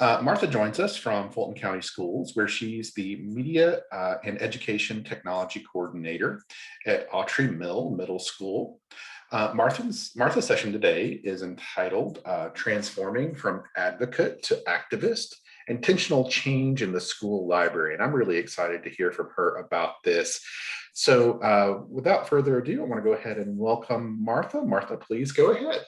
Martha joins us from Fulton County Schools, where she's the Media and Education Technology Coordinator at Autrey Middle School. Martha's session today is entitled Transforming from Advocate to Activist, Intentional Change in the School Library. And I'm really excited to hear from her about this. So without further ado, I want to go ahead and welcome Martha. Martha, please go ahead.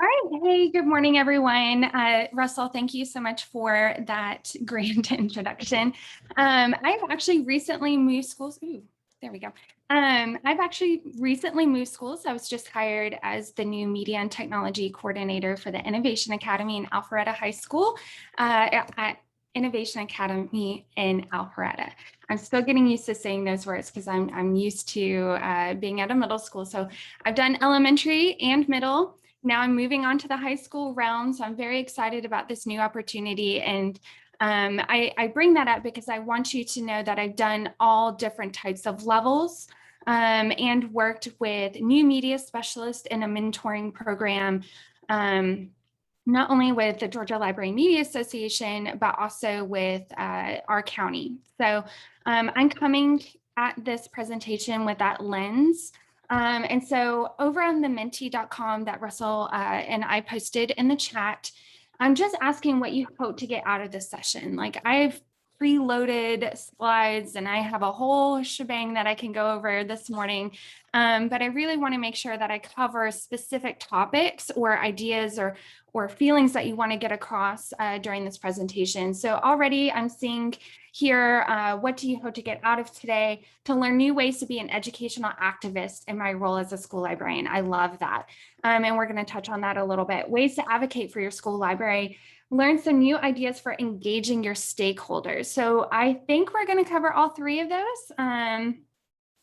All right. Hey, good morning, everyone. Russell, thank you so much for that grand introduction. I've actually recently moved schools. Ooh, there we go. I've actually recently moved schools. I was just hired as the new Media and Technology Coordinator for the Innovation Academy in Alpharetta High School at Innovation Academy in Alpharetta. I'm still getting used to saying those words because I'm used to being at a middle school. So I've done elementary and middle. Now I'm moving on to the high school realm, so I'm very excited about this new opportunity. And I bring that up because I want you to know that I've done all different types of levels and worked with new media specialists in a mentoring program, not only with the Georgia Library Media Association, but also with our county. So I'm coming at this presentation with that lens. And so over on the menti.com that Russell and I posted in the chat, I'm just asking what you hope to get out of this session. Like I've preloaded slides and I have a whole shebang that I can go over this morning. But I really want to make sure that I cover specific topics or ideas or feelings that you want to get across during this presentation. So already I'm seeing here, what do you hope to get out of today? To learn new ways to be an educational activist in my role as a school librarian. I love that. And we're going to touch on that a little bit. Ways to advocate for your school library. Learn some new ideas for engaging your stakeholders. So I think we're going to cover all three of those.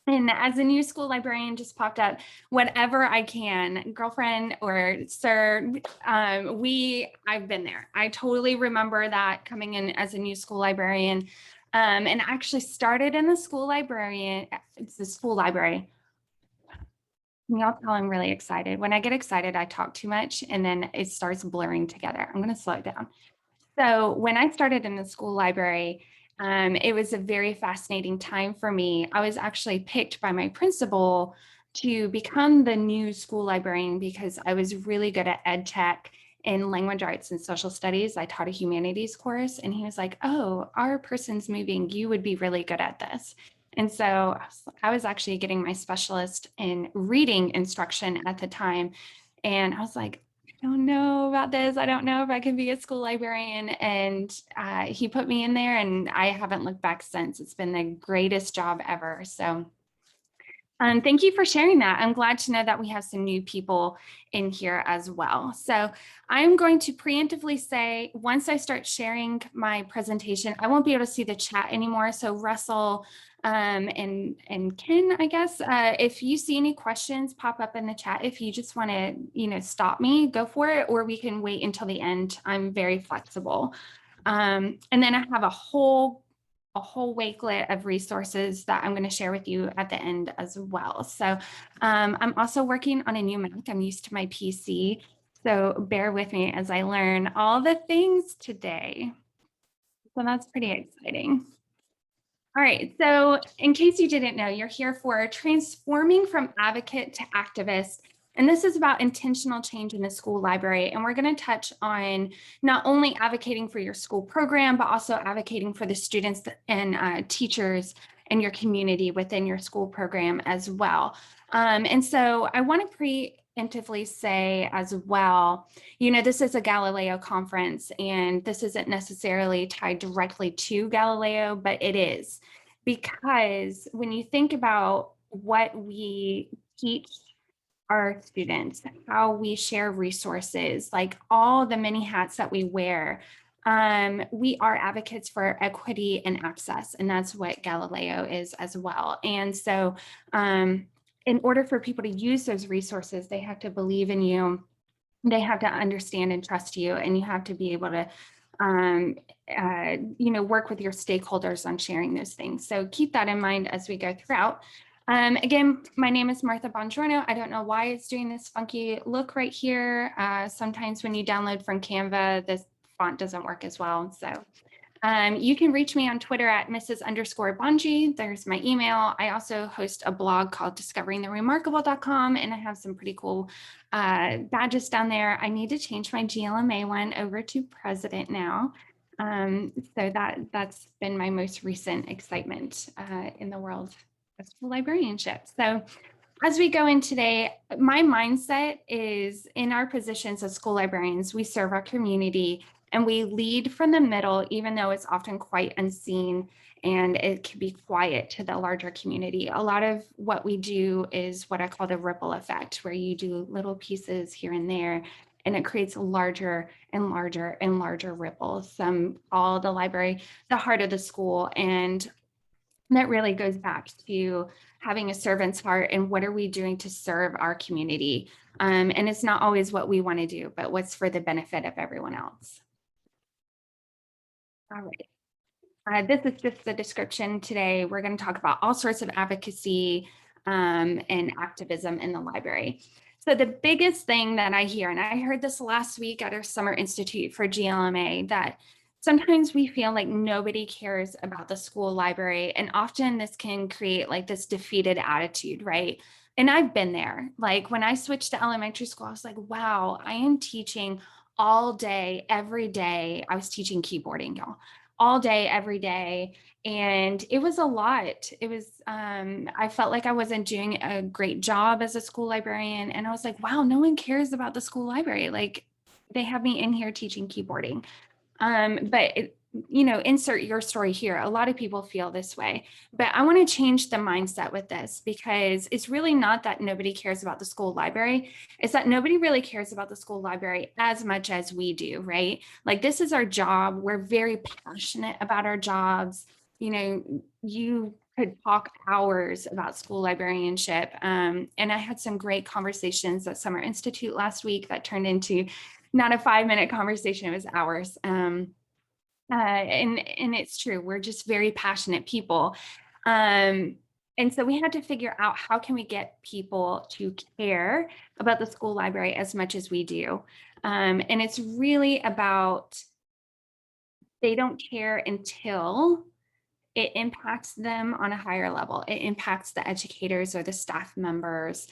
And as a new school librarian just popped up, whatever I can, girlfriend or sir, I've been there. I totally remember that coming in as a new school librarian and actually started in the school library. It's the school library. Y'all tell I'm really excited. When I get excited, I talk too much and then it starts blurring together. I'm going to slow it down. So when I started in the school library, it was a very fascinating time for me. I was actually picked by my principal to become the new school librarian because I was really good at ed tech in language arts and social studies. I taught a humanities course and he was like, oh, our person's moving. You would be really good at this. And so I was actually getting my specialist in reading instruction at the time. And I was like, I don't know about this. I don't know if I can be a school librarian. And he put me in there and I haven't looked back since. It's been the greatest job ever. So thank you for sharing that. I'm glad to know that we have some new people in here as well. So I'm going to preemptively say, once I start sharing my presentation, I won't be able to see the chat anymore. So Russell and Ken, I guess, if you see any questions pop up in the chat, if you just want to, stop me, go for it, or we can wait until the end. I'm very flexible. And then I have a whole wakelet of resources that I'm going to share with you at the end as well. So I'm also working on a new Mac. I'm used to my PC. So bear with me as I learn all the things today. So that's pretty exciting. All right, so in case you didn't know, you're here for Transforming from Advocate to Activist. And this is about intentional change in the school library. And we're going to touch on not only advocating for your school program, but also advocating for the students and teachers and your community within your school program as well. And so I want to preemptively say as well, this is a Galileo conference and this isn't necessarily tied directly to Galileo, but it is, because when you think about what we teach our students, how we share resources, like all the many hats that we wear, we are advocates for equity and access, and that's what Galileo is as well. And so in order for people to use those resources, they have to believe in you, they have to understand and trust you, and you have to be able to work with your stakeholders on sharing those things. So keep that in mind as we go throughout. Again, my name is Martha Bongiorno. I don't know why it's doing this funky look right here. Sometimes when you download from Canva, this font doesn't work as well. So you can reach me on Twitter at Mrs._Bongi. There's my email. I also host a blog called discoveringtheremarkable.com, and I have some pretty cool badges down there. I need to change my GLMA one over to president now. So that's been my most recent excitement in the world of school librarianship. So as we go in today, my mindset is in our positions as school librarians, we serve our community and we lead from the middle, even though it's often quite unseen and it can be quiet to the larger community. A lot of what we do is what I call the ripple effect, where you do little pieces here and there, and it creates larger and larger and larger ripples. Some call the library the heart of the school, and that really goes back to having a servant's heart and what are we doing to serve our community. And it's not always what we want to do, but what's for the benefit of everyone else. All right. This is just the description today. We're going to talk about all sorts of advocacy and activism in the library. So the biggest thing that I hear, and I heard this last week at our Summer Institute for GLMA, that sometimes we feel like nobody cares about the school library. And often this can create like this defeated attitude, right? And I've been there. Like when I switched to elementary school, I was like, wow, I am teaching all day, every day. I was teaching keyboarding, y'all, all day, every day. And it was a lot. It was, I felt like I wasn't doing a great job as a school librarian. And I was like, wow, no one cares about the school library. Like they have me in here teaching keyboarding. Insert your story here. A lot of people feel this way, but I want to change the mindset with this, because it's really not that nobody cares about the school library. It's that nobody really cares about the school library as much as we do, right? Like this is our job. We're very passionate about our jobs. You know, you could talk hours about school librarianship. And I had some great conversations at Summer Institute last week that turned into not a 5-minute conversation, it was hours. And it's true, we're just very passionate people. And so we had to figure out how can we get people to care about the school library as much as we do. And it's really about, they don't care until it impacts them on a higher level. It impacts the educators or the staff members.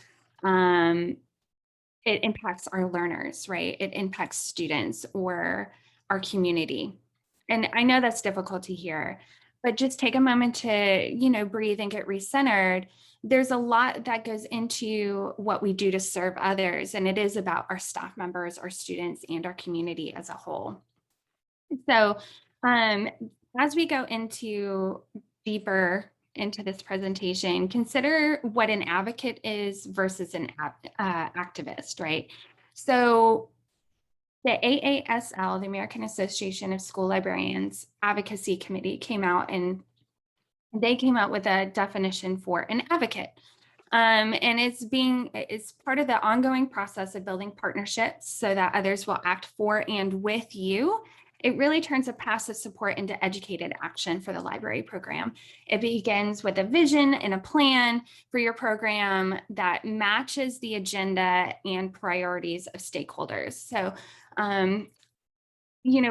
It impacts our learners, right? It impacts students or our community. And I know that's difficult to hear, but just take a moment to, breathe and get recentered. There's a lot that goes into what we do to serve others. And it is about our staff members, our students, and our community as a whole. So as we go deeper into this presentation, consider what an advocate is versus an activist, right? So the AASL, the American Association of School Librarians Advocacy Committee, came out and they came out with a definition for an advocate. And it's part of the ongoing process of building partnerships so that others will act for and with you. It really turns a passive support into educated action for the library program. It begins with a vision and a plan for your program that matches the agenda and priorities of stakeholders. So,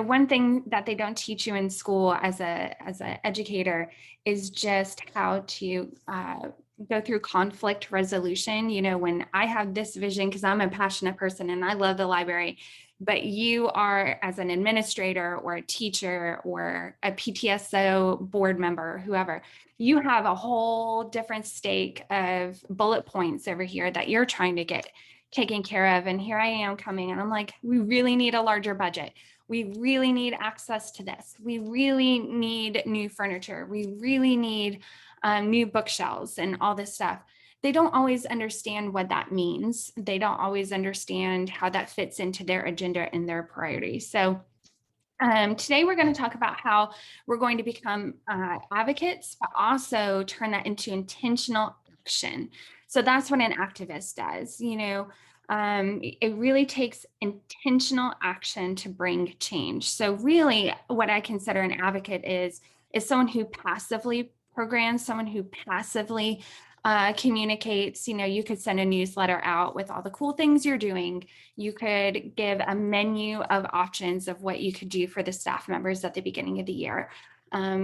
one thing that they don't teach you in school as an educator is just how to go through conflict resolution. When I have this vision, because I'm a passionate person and I love the library, but you are, as an administrator or a teacher or a PTSO board member, whoever, you have a whole different stake of bullet points over here that you're trying to get taken care of. And here I am coming and I'm like, we really need a larger budget. We really need access to this. We really need new furniture. We really need new bookshelves and all this stuff. They don't always understand what that means. They don't always understand how that fits into their agenda and their priorities. So today we're going to talk about how we're going to become advocates, but also turn that into intentional action. So that's what an activist does. It really takes intentional action to bring change. So really what I consider an advocate is someone who passively programs, someone who passively communicates, you could send a newsletter out with all the cool things you're doing. You could give a menu of options of what you could do for the staff members at the beginning of the year.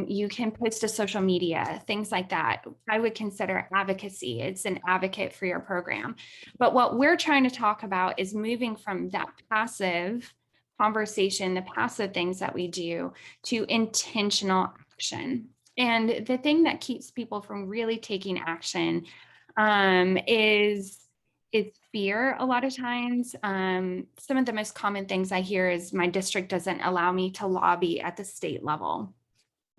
You can post to social media, things like that. I would consider advocacy. It's an advocate for your program. But what we're trying to talk about is moving from that passive conversation, the passive things that we do, to intentional action. And the thing that keeps people from really taking action is fear a lot of times. Some of the most common things I hear is my district doesn't allow me to lobby at the state level.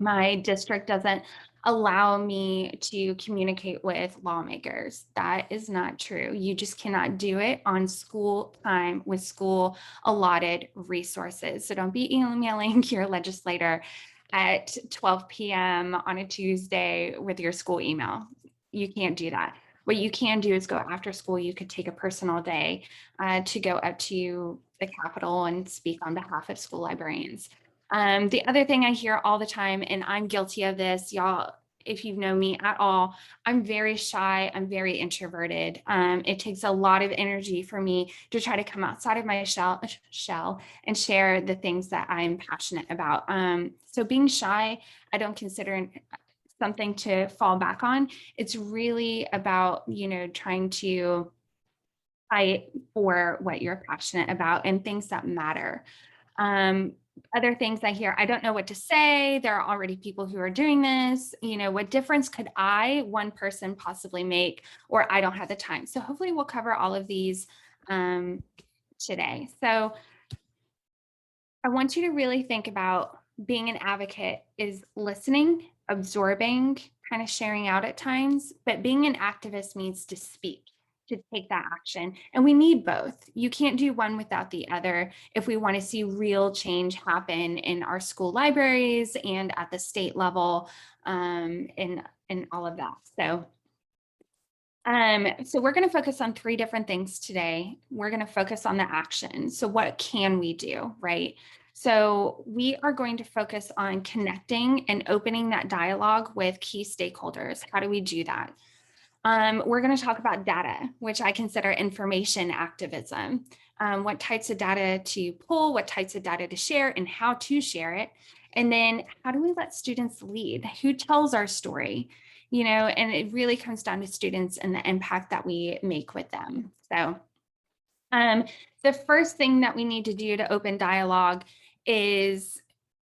My district doesn't allow me to communicate with lawmakers. That is not true. You just cannot do it on school time with school allotted resources. So don't be emailing your legislator at 12 p.m. on a Tuesday with your school email. You can't do that. What you can do is go after school. You could take a personal day to go up to the Capitol and speak on behalf of school librarians. The other thing I hear all the time, and I'm guilty of this, y'all, if you know me at all, I'm very shy. I'm very introverted. It takes a lot of energy for me to try to come outside of my shell and share the things that I'm passionate about. So being shy, I don't consider something to fall back on. It's really about, trying to fight for what you're passionate about and things that matter. Other things I hear, I don't know what to say. There are already people who are doing this. What difference could one person possibly make, or I don't have the time. So hopefully we'll cover all of these today. So I want you to really think about being an advocate is listening, absorbing, kind of sharing out at times, but being an activist means to speak, to take that action. And we need both. You can't do one without the other if we want to see real change happen in our school libraries and at the state level, in all of that. So we're going to focus on 3 different things today. We're going to focus on the action. So what can we do, right? So we are going to focus on connecting and opening that dialogue with key stakeholders. How do we do that? We're going to talk about data, which I consider information activism. What types of data to pull, what types of data to share, and how to share it. And then how do we let students lead? Who tells our story? And it really comes down to students and the impact that we make with them. So the first thing that we need to do to open dialogue is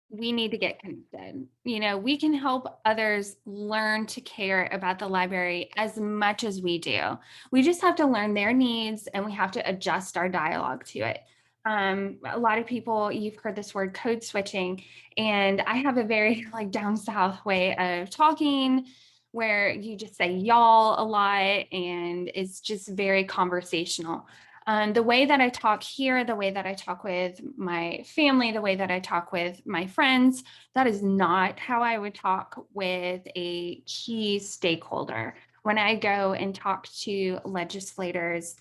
we need to get connected. We can help others learn to care about the library as much as we do. We just have to learn their needs and we have to adjust our dialogue to it. A lot of people, you've heard this word code switching, and I have a very down south way of talking where you just say y'all a lot and it's just very conversational. The way that I talk here, the way that I talk with my family, the way that I talk with my friends, that is not how I would talk with a key stakeholder. When I go and talk to legislators,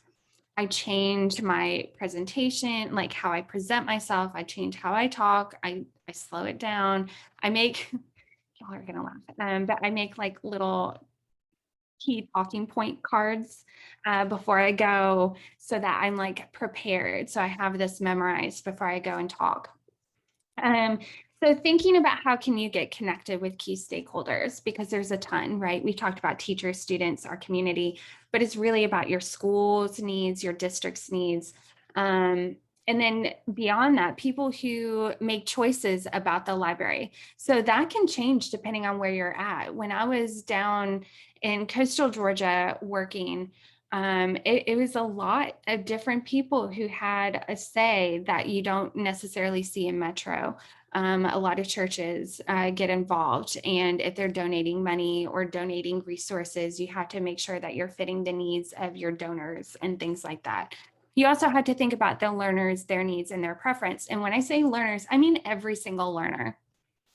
I change my presentation, like how I present myself. I change how I talk. I slow it down. Y'all are gonna laugh, but I make little key talking point cards before I go so that I'm prepared. So I have this memorized before I go and talk. So thinking about how can you get connected with key stakeholders, because there's a ton, right? We talked about teachers, students, our community, but it's really about your school's needs, your district's needs. And then beyond that, people who make choices about the library. So that can change depending on where you're at. When I was down in coastal Georgia working, it was a lot of different people who had a say that you don't necessarily see in Metro. A lot of churches get involved, and if they're donating money or donating resources, you have to make sure that you're fitting the needs of your donors and things like that. You also have to think about the learners, their needs and their preference. And when I say learners, I mean every single learner,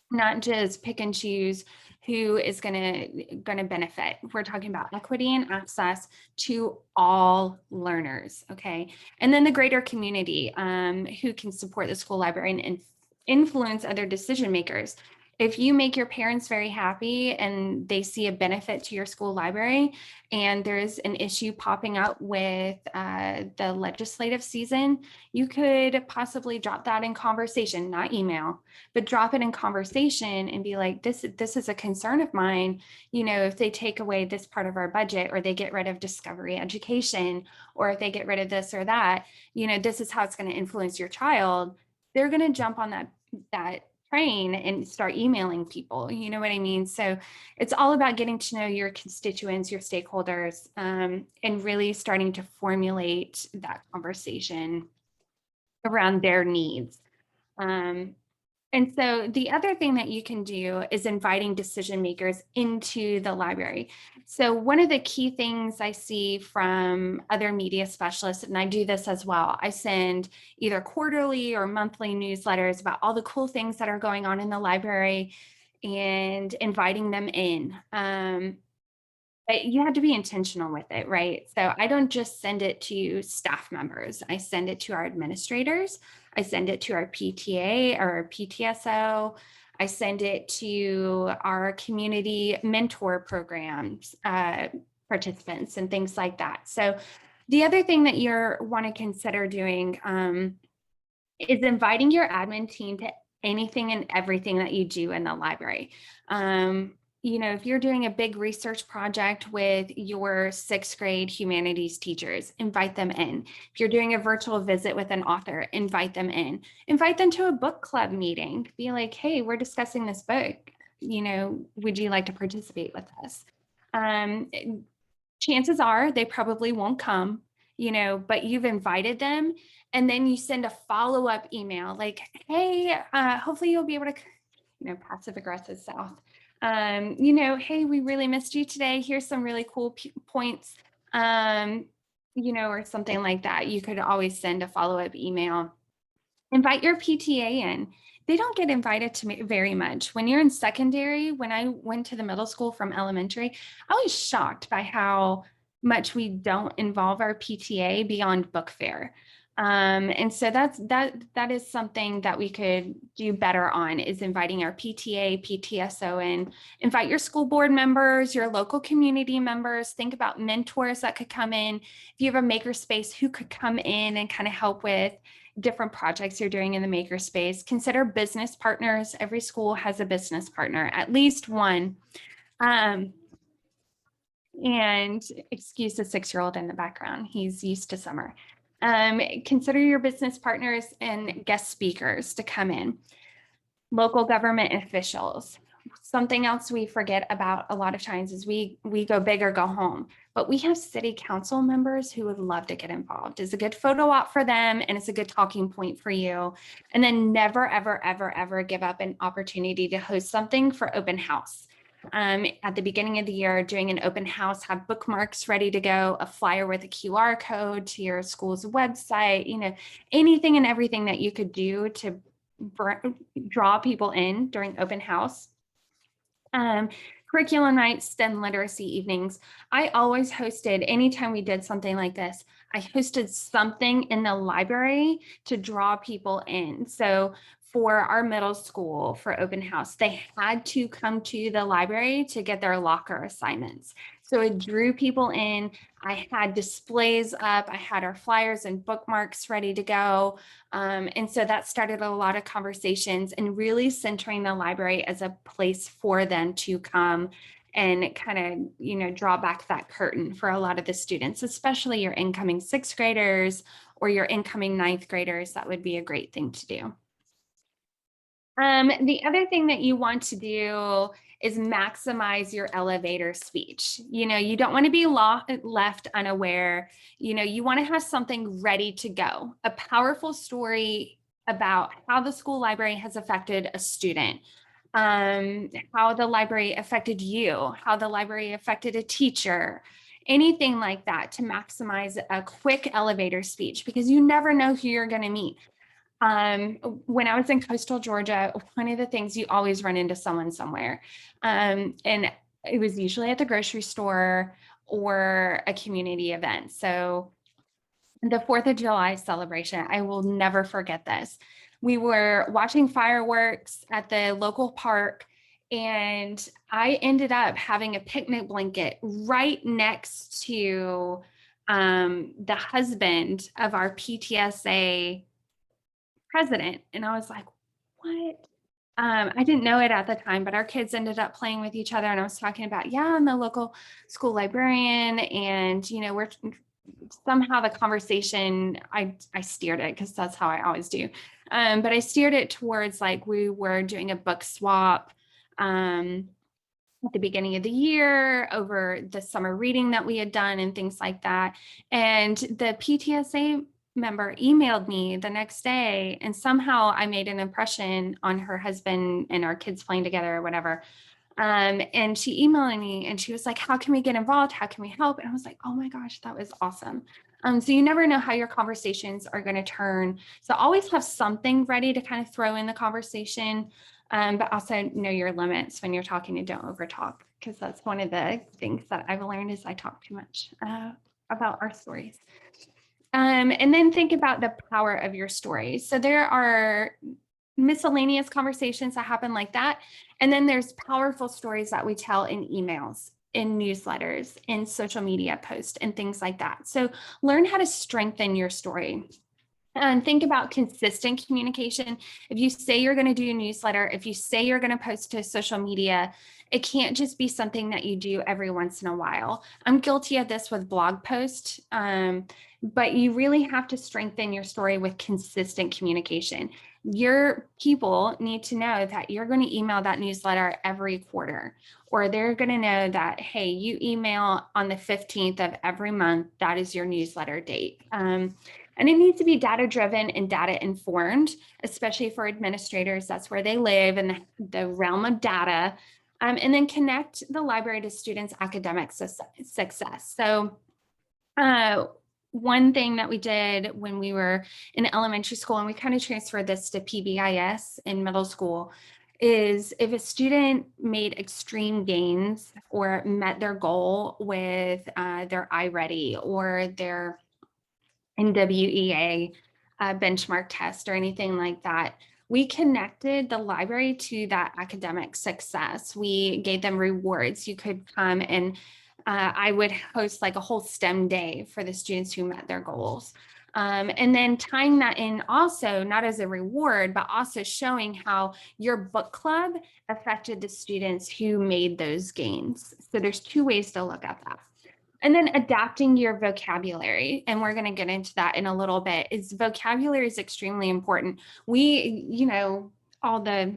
not just pick and choose who is going to benefit. We're talking about equity and access to all learners, okay? And then the greater community who can support the school library and influence other decision makers. if you make your parents very happy and they see a benefit to your school library, and there's an issue popping up with the legislative season, you could possibly drop that in conversation, not email, but drop it in conversation and be like, this is a concern of mine. You know, if they take away this part of our budget, or they get rid of discovery education, or if they get rid of this or that, you know, this is how it's going to influence your child. They're going to jump on that train and start emailing people, you know what I mean? So it's all about getting to know your constituents, your stakeholders, and really starting to formulate that conversation around their needs. And so the other thing that you can do is inviting decision makers into the library. So one of the key things I see from other media specialists, and I do this as well, I send either quarterly or monthly newsletters about all the cool things that are going on in the library and inviting them in. But you have to be intentional with it, right? So I don't just send it to staff members. I send it to our administrators. I send it to our PTA or PTSO. I send it to our community mentor programs, participants and things like that. So the other thing that you want to consider doing is inviting your admin team to anything and everything that you do in the library. You know, if you're doing a big research project with your 6th grade humanities teachers, invite them in. If you're doing a virtual visit with an author, invite them in. Invite them to a book club meeting. Be like, hey, we're discussing this book. You know, would you like to participate with us? Chances are they probably won't come, you know, but you've invited them. And then you send a follow-up email like, hey, hopefully you'll be able to, you know, passive aggressive South. You know, hey, we really missed you today. Here's some really cool points, you know, or something like that. You could always send a follow-up email. Invite your PTA in. They don't get invited to me very much. When you're in secondary, when I went to the middle school from elementary, I was shocked by how much we don't involve our PTA beyond book fair. And so that is something that we could do better on, is inviting our PTA, PTSO in. Invite your school board members, your local community members. Think about mentors that could come in. If you have a makerspace, who could come in and kind of help with different projects you're doing in the makerspace. Consider business partners. Every school has a business partner, at least one. And excuse the 6-year-old in the background. He's used to summer. Consider your business partners and guest speakers to come in. Local government officials. Something else we forget about a lot of times is we go big or go home, but we have city council members who would love to get involved. It's a good photo op for them, and it's a good talking point for you. And then never, ever, ever, ever give up an opportunity to host something for open house. At the beginning of the year, doing an open house, have bookmarks ready to go, a flyer with a QR code to your school's website, you know, anything and everything that you could do to draw people in during open house. Curriculum nights, STEM literacy evenings. I always hosted, anytime we did something like this, I hosted something in the library to draw people in. So for our middle school, for open house, they had to come to the library to get their locker assignments. So it drew people in. I had displays up. I had our flyers and bookmarks ready to go. And so that started a lot of conversations and really centering the library as a place for them to come and kind of, you know, draw back that curtain for a lot of the students, especially your incoming 6th graders or your incoming 9th graders. That would be a great thing to do. The other thing that you want to do is maximize your elevator speech. You know, you don't want to be left unaware. You know, you want to have something ready to go, a powerful story about how the school library has affected a student, how the library affected you, how the library affected a teacher, anything like that, to maximize a quick elevator speech, because you never know who you're going to meet. When I was in coastal Georgia, one of the things, you always run into someone somewhere. And it was usually at the grocery store or a community event. So the 4th of July celebration, I will never forget this. We were watching fireworks at the local park, and I ended up having a picnic blanket right next to the husband of our PTSA president. And I was like, what? I didn't know it at the time, but our kids ended up playing with each other. And I was talking about, yeah, I'm the local school librarian. And, you know, we're somehow the conversation, I steered it because that's how I always do. But I steered it towards like we were doing a book swap at the beginning of the year over the summer reading that we had done and things like that. And the PTSA member emailed me the next day, and somehow I made an impression on her husband and our kids playing together or whatever. And she emailed me and she was like, how can we get involved? How can we help? And I was like, oh my gosh, that was awesome. So you never know how your conversations are going to turn. So always have something ready to kind of throw in the conversation, but also know your limits when you're talking and don't overtalk, because that's one of the things that I've learned is I talk too much about our stories. And then think about the power of your stories. So there are miscellaneous conversations that happen like that. And then there's powerful stories that we tell in emails, in newsletters, in social media posts, and things like that. So learn how to strengthen your story. And think about consistent communication. If you say you're going to do a newsletter, if you say you're going to post to social media, it can't just be something that you do every once in a while. I'm guilty of this with blog posts, but you really have to strengthen your story with consistent communication. Your people need to know that you're going to email that newsletter every quarter, or they're going to know that, hey, you email on the 15th of every month. That is your newsletter date. And it needs to be data-driven and data-informed, especially for administrators. That's where they live in the realm of data. And then connect the library to students' academic success. So one thing that we did when we were in elementary school, and we kind of transferred this to PBIS in middle school, is if a student made extreme gains or met their goal with their iReady or their NWEA benchmark test or anything like that, we connected the library to that academic success. We gave them rewards. You could come and I would host like a whole STEM day for the students who met their goals. And then tying that in also, not as a reward, but also showing how your book club affected the students who made those gains. So there's two ways to look at that. And then adapting your vocabulary, and we're going to get into that in a little bit, is vocabulary is extremely important. We, you know, all the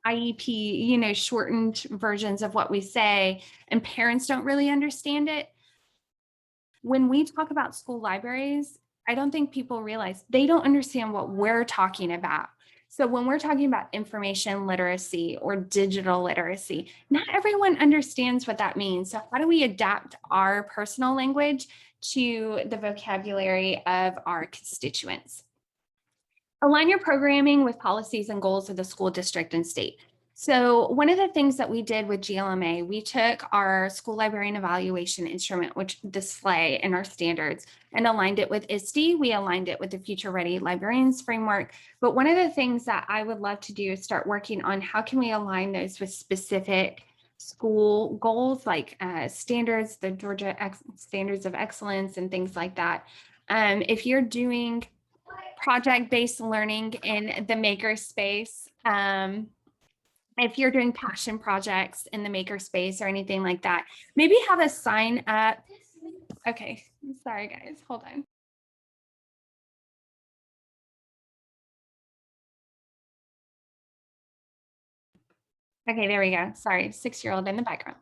IEP, you know, shortened versions of what we say, and parents don't really understand it. When we talk about school libraries, I don't think people realize they don't understand what we're talking about. So when we're talking about information literacy or digital literacy, not everyone understands what that means. So how do we adapt our personal language to the vocabulary of our constituents? Align your programming with policies and goals of the school district and state. So one of the things that we did with GLMA, we took our school librarian evaluation instrument, which the SLAE and our standards, and aligned it with ISTE. We aligned it with the Future Ready Librarians Framework. But one of the things that I would love to do is start working on how can we align those with specific school goals, like standards, the Georgia Standards of Excellence and things like that. If you're doing project-based learning in the maker space, if you're doing passion projects in the maker space or anything like that, maybe have a sign up. Okay, sorry guys, hold on. Okay, there we go. Sorry, 6-year-old in the background.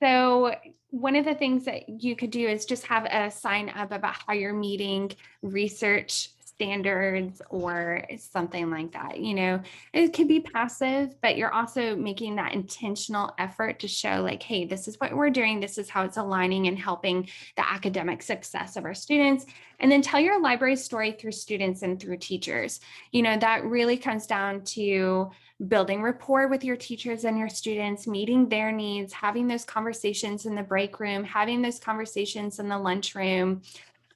So one of the things that you could do is just have a sign up about how you're meeting research standards or something like that. You know, it could be passive, but you're also making that intentional effort to show like, hey, this is what we're doing. This is how it's aligning and helping the academic success of our students. And then tell your library story through students and through teachers. You know, that really comes down to building rapport with your teachers and your students, meeting their needs, having those conversations in the break room, having those conversations in the lunchroom,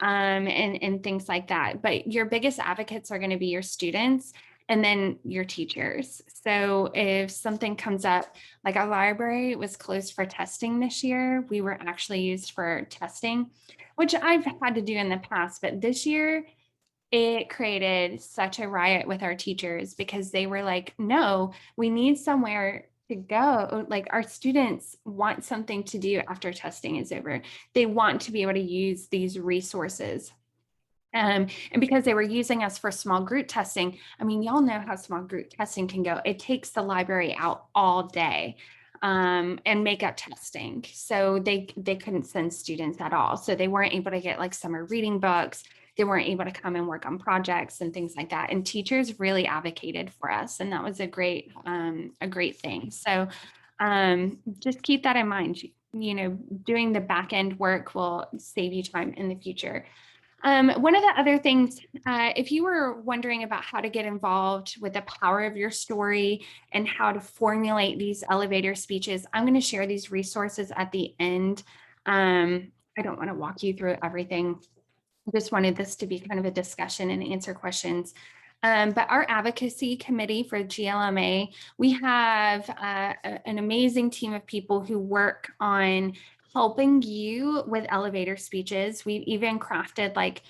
and things like that. But your biggest advocates are going to be your students and then your teachers. So if something comes up, like our library was closed for testing this year, we were actually used for testing, which I've had to do in the past, but this year it created such a riot with our teachers because they were like, no, we need somewhere to go. Like our students want something to do after testing is over. They want to be able to use these resources. And because they were using us for small group testing, I mean, y'all know how small group testing can go. It takes the library out all day and make up testing. So they couldn't send students at all. So they weren't able to get like summer reading books. They weren't able to come and work on projects and things like that. And teachers really advocated for us. And that was a great thing. So just keep that in mind. You know, doing the back end work will save you time in the future. One of the other things, if you were wondering about how to get involved with the power of your story and how to formulate these elevator speeches, I'm going to share these resources at the end. I don't want to walk you through everything. I just wanted this to be kind of a discussion and answer questions. But our advocacy committee for GLMA, we have an amazing team of people who work on helping you with elevator speeches. We've even crafted like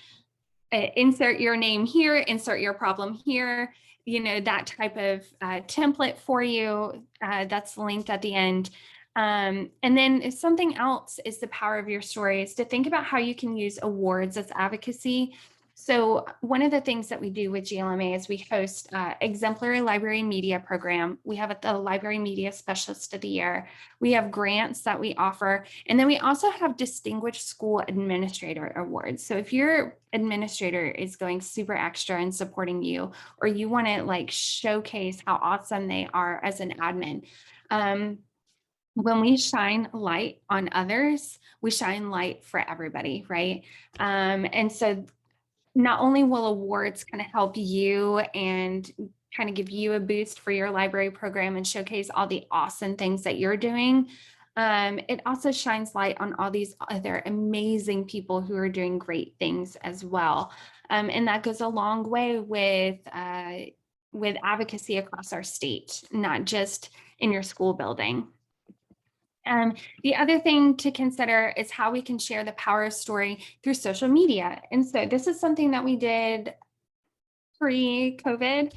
insert your name here, insert your problem here, you know, that type of template for you. That's linked at the end. And then if something else is the power of your story is to think about how you can use awards as advocacy. So one of the things that we do with GLMA is we host exemplary library media program. We have the library media specialist of the year. We have grants that we offer. And then we also have distinguished school administrator awards. So if your administrator is going super extra and supporting you, or you want to like showcase how awesome they are as an admin, when we shine light on others, we shine light for everybody, right? And so not only will awards kind of help you and kind of give you a boost for your library program and showcase all the awesome things that you're doing, it also shines light on all these other amazing people who are doing great things as well. And that goes a long way with advocacy across our state, not just in your school building. The other thing to consider is how we can share the power of story through social media. And so this is something that we did pre-COVID,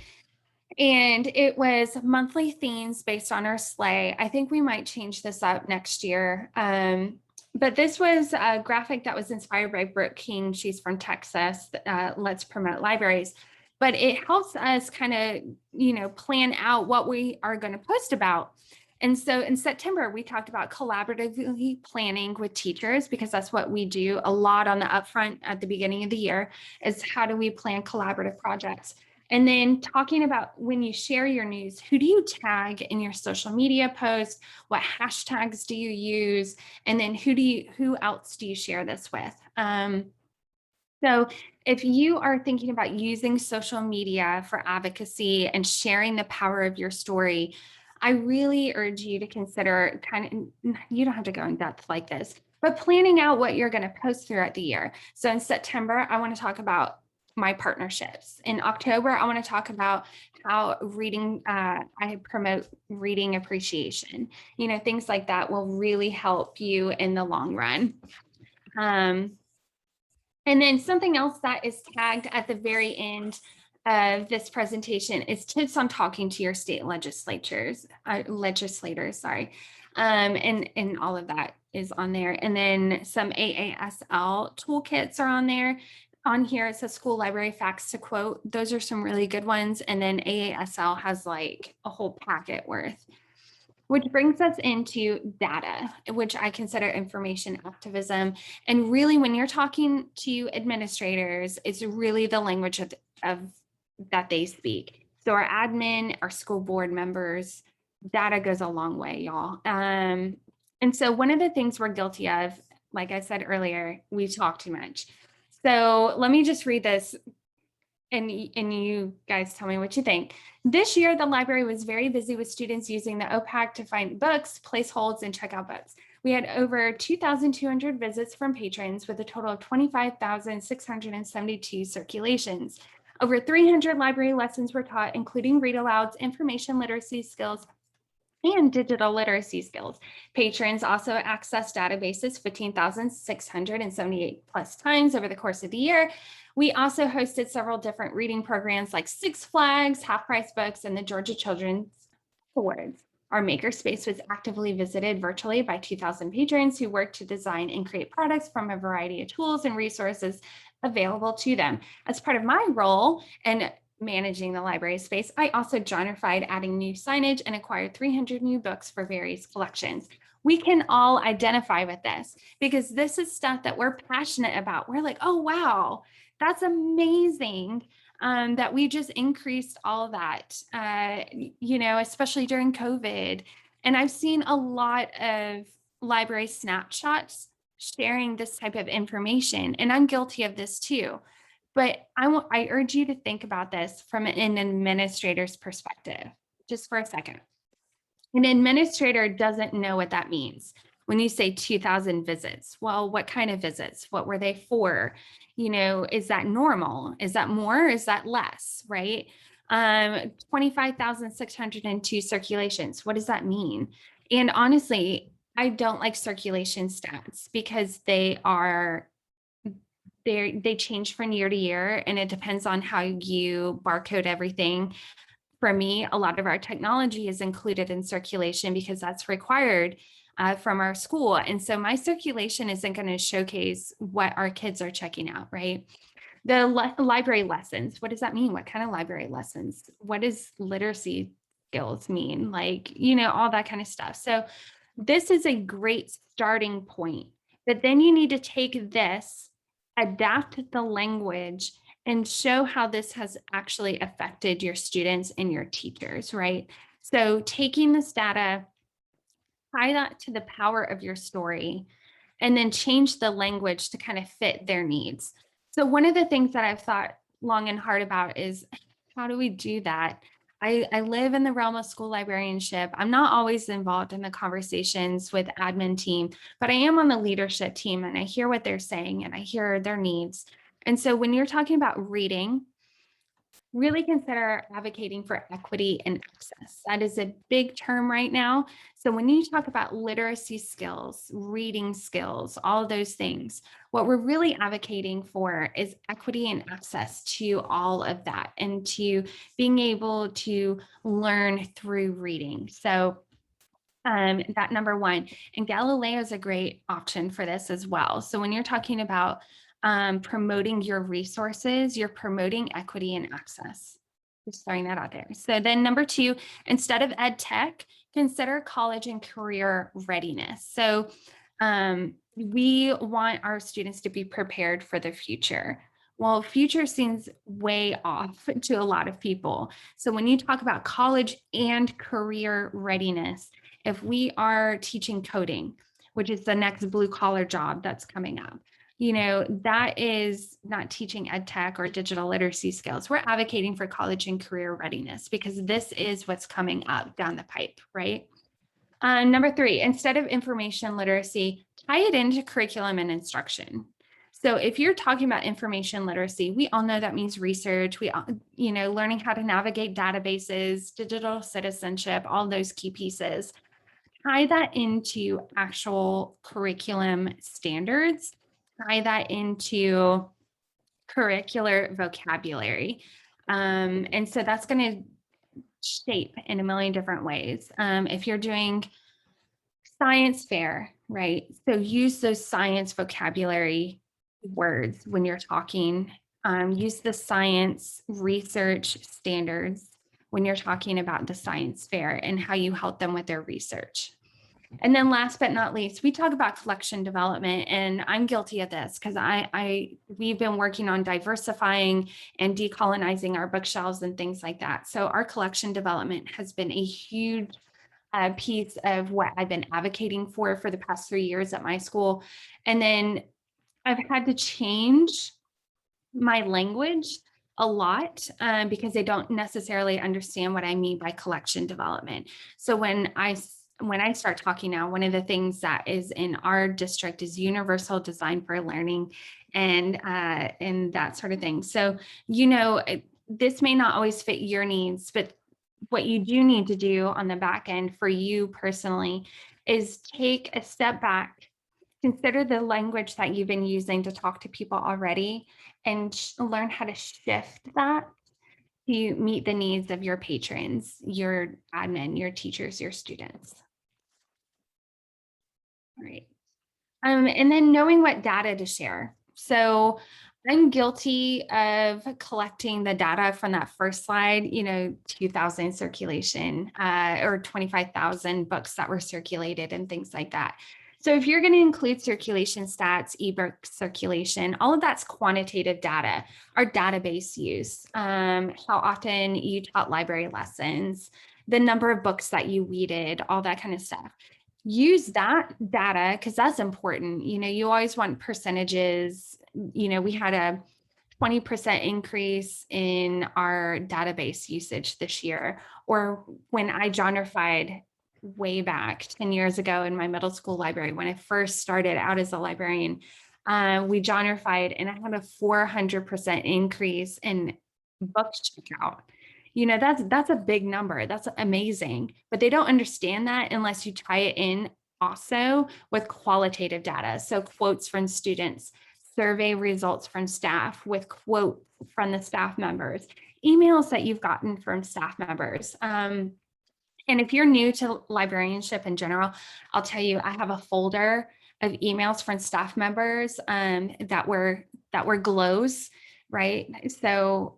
and it was monthly themes based on our sleigh. I think we might change this up next year. But this was a graphic that was inspired by Brooke King. She's from Texas. Let's Promote Libraries. But it helps us kind of, you know, plan out what we are going to post about. And so in September, we talked about collaboratively planning with teachers, because that's what we do a lot on the upfront at the beginning of the year, is how do we plan collaborative projects? And then talking about when you share your news, who do you tag in your social media posts? What hashtags do you use? And then who else do you share this with? So if you are thinking about using social media for advocacy and sharing the power of your story, I really urge you to consider you don't have to go in depth like this, but planning out what you're going to post throughout the year. So in September, I want to talk about my partnerships. In October, I want to talk about how I promote reading appreciation. You know, things like that will really help you in the long run. And then something else that is tagged at the very end of this presentation is tips on talking to your state legislators, and all of that is on there. And then some AASL toolkits are on there. On here, it says School Library Facts to Quote. Those are some really good ones. And then AASL has like a whole packet worth. Which brings us into data, which I consider information activism. And really, when you're talking to administrators, it's really the language of that they speak. So our admin, our school board members, data goes a long way, y'all. And so one of the things we're guilty of, like I said earlier, we talk too much. So let me just read this. And you guys tell me what you think. This year, the library was very busy with students using the OPAC to find books, place holds, and check out books. We had over 2,200 visits from patrons with a total of 25,672 circulations. Over 300 library lessons were taught, including read alouds, information literacy skills, and digital literacy skills. Patrons also accessed databases 15,678 plus times over the course of the year. We also hosted several different reading programs like Six Flags, Half Price Books, and the Georgia Children's Awards. Our makerspace was actively visited virtually by 2,000 patrons who worked to design and create products from a variety of tools and resources available to them. As part of my role and managing the library space, I also gentrified, adding new signage, and acquired 300 new books for various collections. We can all identify with this because this is stuff that we're passionate about. We're like, oh, wow, that's amazing that we just increased all of that, especially during COVID. And I've seen a lot of library snapshots sharing this type of information, and I'm guilty of this too. But I urge you to think about this from an administrator's perspective, just for a second. An administrator doesn't know what that means. When you say 2,000 visits, well, what kind of visits? What were they for? Is that normal? Is that more? Is that less, right? 25,602 circulations. What does that mean? And honestly, I don't like circulation stats because they change from year to year, and it depends on how you barcode everything. For me, a lot of our technology is included in circulation because that's required from our school. And so my circulation isn't going to showcase what our kids are checking out, right? The library lessons, what does that mean? What kind of library lessons? What does literacy skills mean? All that kind of stuff. So this is a great starting point, but then you need to take this, adapt the language, and show how this has actually affected your students and your teachers, right? So taking this data, tie that to the power of your story, and then change the language to kind of fit their needs. So one of the things that I've thought long and hard about is, how do we do that? I live in the realm of school librarianship. I'm not always involved in the conversations with admin team, but I am on the leadership team, and I hear what they're saying and I hear their needs. And so when you're talking about reading, really consider advocating for equity and access. That is a big term right now. So when you talk about literacy skills, reading skills, all of those things, what we're really advocating for is equity and access to all of that, and to being able to learn through reading. So that number one, and Galileo is a great option for this as well. So when you're talking about promoting your resources, you're promoting equity and access. Just throwing that out there. So then number two, instead of ed tech, consider college and career readiness. So we want our students to be prepared for the future. Well, future seems way off to a lot of people. So when you talk about college and career readiness, if we are teaching coding, which is the next blue collar job that's coming up, that is not teaching ed tech or digital literacy skills. We're advocating for college and career readiness because this is what's coming up down the pipe, right? Number three, instead of information literacy, tie it into curriculum and instruction. So if you're talking about information literacy, we all know that means research, learning how to navigate databases, digital citizenship, all those key pieces. Tie that into actual curriculum standards, tie that into curricular vocabulary. And so that's going to shape in a million different ways. If you're doing science fair, right? So use those science vocabulary words when you're talking. Use the science research standards when you're talking about the science fair and how you help them with their research. And then last but not least, we talk about collection development, and I'm guilty of this because we've been working on diversifying and decolonizing our bookshelves and things like that. So our collection development has been a huge piece of what I've been advocating for the past 3 years at my school. And then I've had to change my language a lot because they don't necessarily understand what I mean by collection development. So when I when I start talking now, one of the things that is in our district is universal design for learning and that sort of thing. So, this may not always fit your needs, but what you do need to do on the back end for you personally is take a step back, consider the language that you've been using to talk to people already, and learn how to shift that to meet the needs of your patrons, your admin, your teachers, your students. All right. And then knowing what data to share. So I'm guilty of collecting the data from that first slide, 2,000 circulation or 25,000 books that were circulated and things like that. So if you're going to include circulation stats, ebook circulation, all of that's quantitative data, our database use, how often you taught library lessons, the number of books that you weeded, all that kind of stuff. Use that data because that's important. You always want percentages. We had a 20% increase in our database usage this year. Or when I genrefied way back 10 years ago in my middle school library, when I first started out as a librarian, we genrefied and I had a 400% increase in book checkout. That's a big number. That's amazing, but they don't understand that unless you tie it in also with qualitative data. So quotes from students, survey results from staff with quotes from the staff members, emails that you've gotten from staff members. And if you're new to librarianship in general, I'll tell you, I have a folder of emails from staff members that were glows, right? So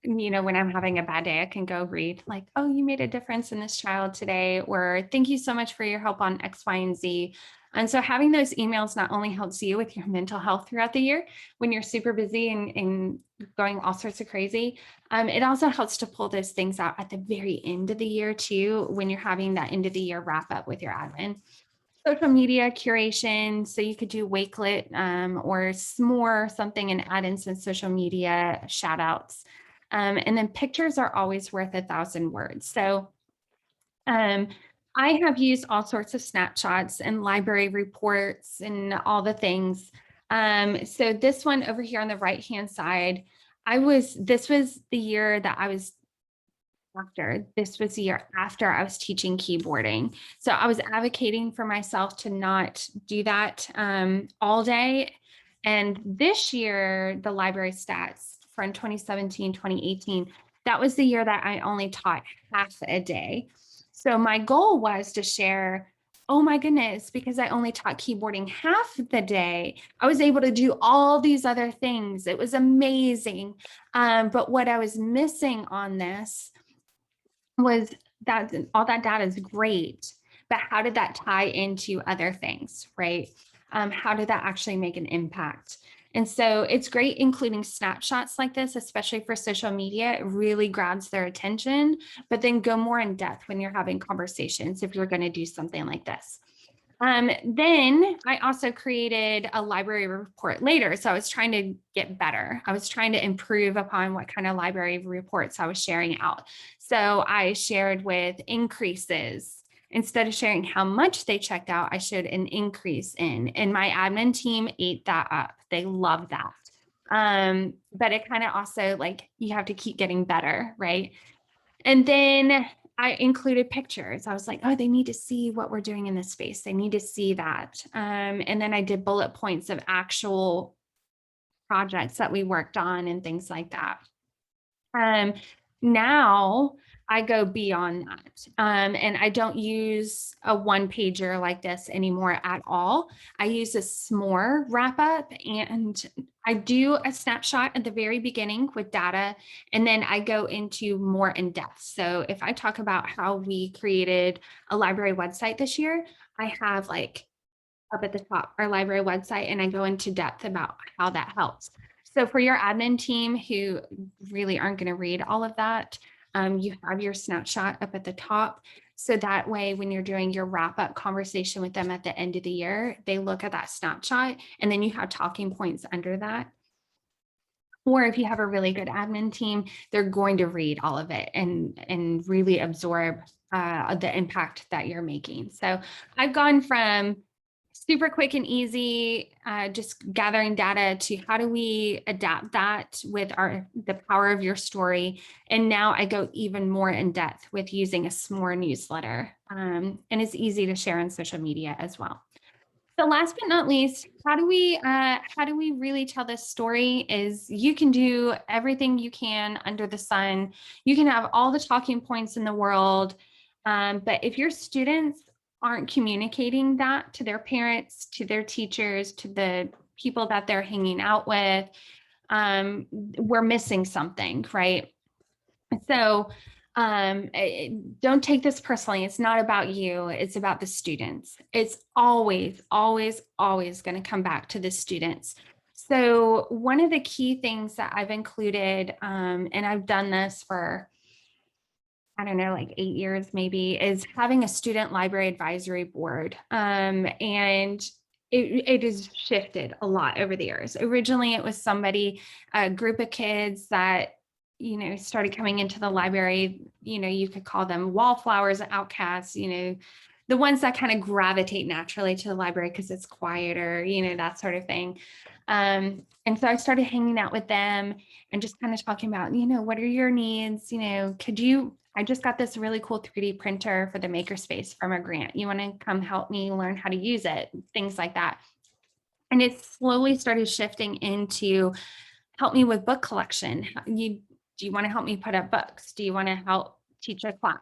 when I'm having a bad day, I can go read like, oh, you made a difference in this child today, or thank you so much for your help on X, Y, and Z. And so having those emails not only helps you with your mental health throughout the year when you're super busy and going all sorts of crazy, it also helps to pull those things out at the very end of the year too, when you're having that end of the year wrap up with your admin. Social media curation, so you could do Wakelet or S'more something and add in some social media shout outs. And then pictures are always worth 1,000 words. So I have used all sorts of snapshots and library reports and all the things. So this one over here on the right-hand side, this was the year that I was the year after I was teaching keyboarding. So I was advocating for myself to not do that all day. And this year, the library stats from 2017, 2018, that was the year that I only taught half a day. So my goal was to share, oh my goodness, because I only taught keyboarding half the day, I was able to do all these other things. It was amazing. But what I was missing on this was that all that data is great, but how did that tie into other things, right? How did that actually make an impact? And so it's great including snapshots like this, especially for social media. It really grabs their attention, but then go more in depth when you're having conversations if you're going to do something like this. Then I also created a library report later. So I was trying to get better. I was trying to improve upon what kind of library reports I was sharing out. So I shared with increases. Instead of sharing how much they checked out, I showed an increase in, and my admin team ate that up. They love that. But it kind of also you have to keep getting better, right? And then I included pictures. I was like, oh, they need to see what we're doing in this space. They need to see that. And then I did bullet points of actual projects that we worked on and things like that. Now I go beyond that. And I don't use a one pager like this anymore at all. I use a S'more wrap up, and I do a snapshot at the very beginning with data, and then I go into more in depth. So if I talk about how we created a library website this year, I have up at the top our library website, and I go into depth about how that helps. So for your admin team who really aren't going to read all of that, you have your snapshot up at the top. So that way, when you're doing your wrap up conversation with them at the end of the year, they look at that snapshot and then you have talking points under that. Or if you have a really good admin team, they're going to read all of it and really absorb the impact that you're making. So I've gone from super quick and easy, just gathering data, to how do we adapt that with the power of your story. And now I go even more in depth with using a SMORE newsletter. And it's easy to share on social media as well. So last but not least, how do we really tell this story is you can do everything you can under the sun. You can have all the talking points in the world. But if your students aren't communicating that to their parents, to their teachers, to the people that they're hanging out with, we're missing something, right? So don't take this personally. It's not about you. It's about the students. It's always, always, always going to come back to the students. So one of the key things that I've included, and I've done this for, I don't know, like 8 years maybe, is having a student library advisory board. And it has shifted a lot over the years. Originally, it was a group of kids that, started coming into the library. You could call them wallflowers, outcasts, the ones that kind of gravitate naturally to the library because it's quieter, that sort of thing. And so I started hanging out with them and just kind of talking about, what are your needs? I just got this really cool 3D printer for the makerspace from a grant. You want to come help me learn how to use it? Things like that. And it slowly started shifting into help me with book collection. Do you want to help me put up books? Do you want to help teach a class?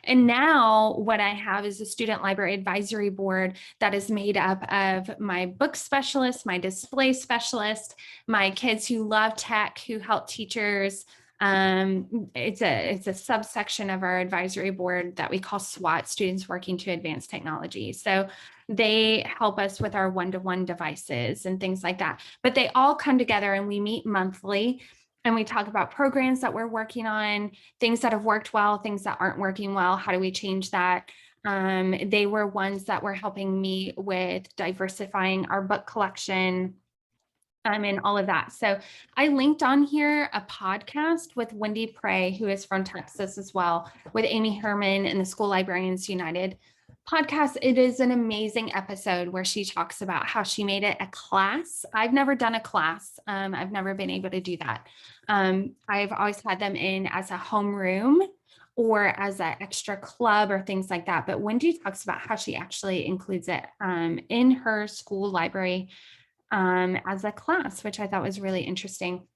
And now what I have is a student library advisory board that is made up of my book specialist, my display specialist, my kids who love tech, who help teachers. It's a subsection of our advisory board that we call SWAT, Students Working to Advance Technology. So they help us with our one-to-one devices and things like that. But they all come together and we meet monthly and we talk about programs that we're working on, things that have worked well, things that aren't working well. How do we change that? They were ones that were helping me with diversifying our book collection, and all of that. So I linked on here a podcast with Wendy Prey, who is from Texas as well, with Amy Herman and the School Librarians United podcast. It is an amazing episode where she talks about how she made it a class. I've never done a class. I've never been able to do that. I've always had them in as a homeroom or as an extra club or things like that. But Wendy talks about how she actually includes it in her school library as a class, which I thought was really interesting.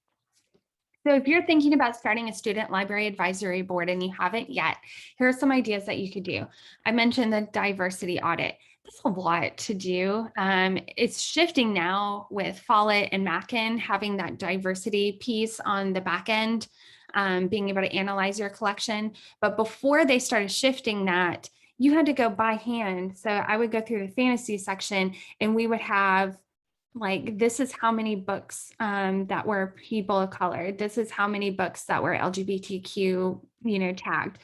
So if you're thinking about starting a student library advisory board and you haven't yet, here are some ideas that you could do. I mentioned the diversity audit. That's a lot to do. It's shifting now with Follett and Mackin having that diversity piece on the back end, being able to analyze your collection. But before they started shifting that, you had to go by hand. So I would go through the fantasy section and we would have this is how many books that were people of color. This is how many books that were LGBTQ, tagged.